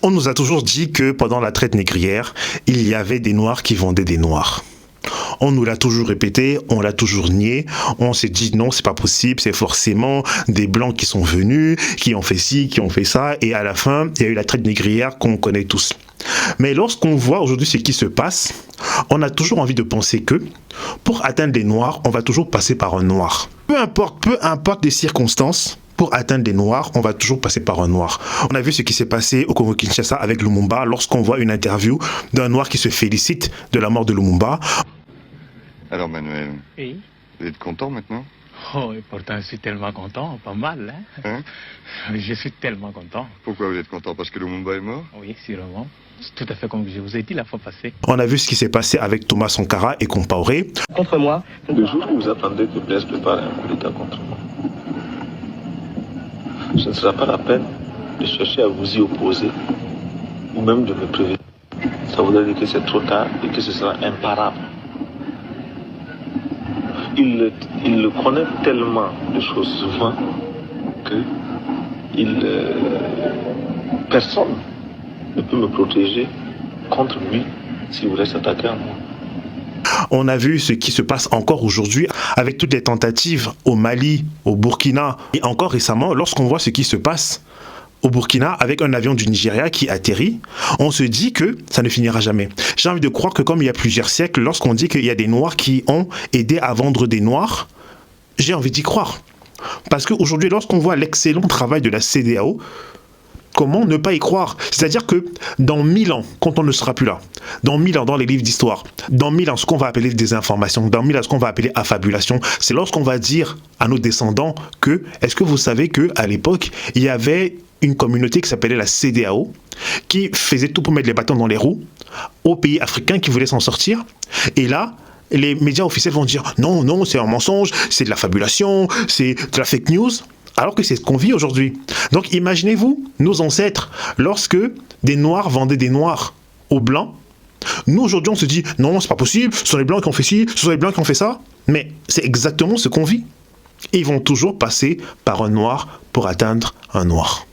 On nous a toujours dit que pendant la traite négrière, il y avait des Noirs qui vendaient des Noirs. On nous l'a toujours répété, on l'a toujours nié. On s'est dit non, c'est pas possible, c'est forcément des Blancs qui sont venus, qui ont fait ci, qui ont fait ça. Et à la fin, il y a eu la traite négrière qu'on connaît tous. Mais lorsqu'on voit aujourd'hui ce qui se passe, on a toujours envie de penser que pour atteindre les Noirs, on va toujours passer par un Noir. Peu importe les circonstances, pour atteindre des Noirs, on va toujours passer par un Noir. On a vu ce qui s'est passé au Congo-Kinshasa avec Lumumba lorsqu'on voit une interview d'un Noir qui se félicite de la mort de Lumumba. Alors Manuel, Oui. vous êtes content maintenant? Oh, et pourtant, je suis tellement content, pas mal, hein? Je suis tellement content. Pourquoi vous êtes content? Parce que Lumumba est mort? Oui, sûrement. C'est tout à fait comme je vous ai dit la fois passée. On a vu ce qui s'est passé avec Thomas Sankara et Compaoré. Contre moi. Le jour où vous attendez que Blaise prépare un coup d'État contre moi, ce ne sera pas la peine de chercher à vous y opposer ou même de me prévenir. Ça voudrait dire que c'est trop tard et que ce sera imparable. Il le connaît tellement de choses souvent que personne ne peut me protéger contre lui s'il voulait s'attaquer à moi. On a vu ce qui se passe encore aujourd'hui avec toutes les tentatives au Mali, au Burkina et encore récemment, lorsqu'on voit ce qui se passe au Burkina avec un avion du Nigeria qui atterrit, on se dit que ça ne finira jamais. J'ai envie de croire que comme il y a plusieurs siècles, lorsqu'on dit qu'il y a des Noirs qui ont aidé à vendre des Noirs, j'ai envie d'y croire. Parce qu'aujourd'hui, lorsqu'on voit l'excellent travail de la CEDEAO, comment ne pas y croire? C'est-à-dire que dans 1000 ans, quand on ne sera plus là, dans 1000 ans, dans les livres d'histoire, dans 1000 ans, ce qu'on va appeler désinformation, dans 1000 ans, ce qu'on va appeler affabulation, c'est lorsqu'on va dire à nos descendants que, est-ce que vous savez qu'à l'époque, il y avait une communauté qui s'appelait la CEDEAO, qui faisait tout pour mettre les bâtons dans les roues aux pays africains qui voulaient s'en sortir. Et là, les médias officiels vont dire non, non, c'est un mensonge, c'est de la fabulation, c'est de la fake news. Alors que c'est ce qu'on vit aujourd'hui. Donc imaginez-vous, nos ancêtres, lorsque des Noirs vendaient des Noirs aux Blancs, nous aujourd'hui on se dit non, c'est pas possible, ce sont les Blancs qui ont fait ci, ce sont les Blancs qui ont fait ça. Mais c'est exactement ce qu'on vit. Et ils vont toujours passer par un Noir pour atteindre un Noir.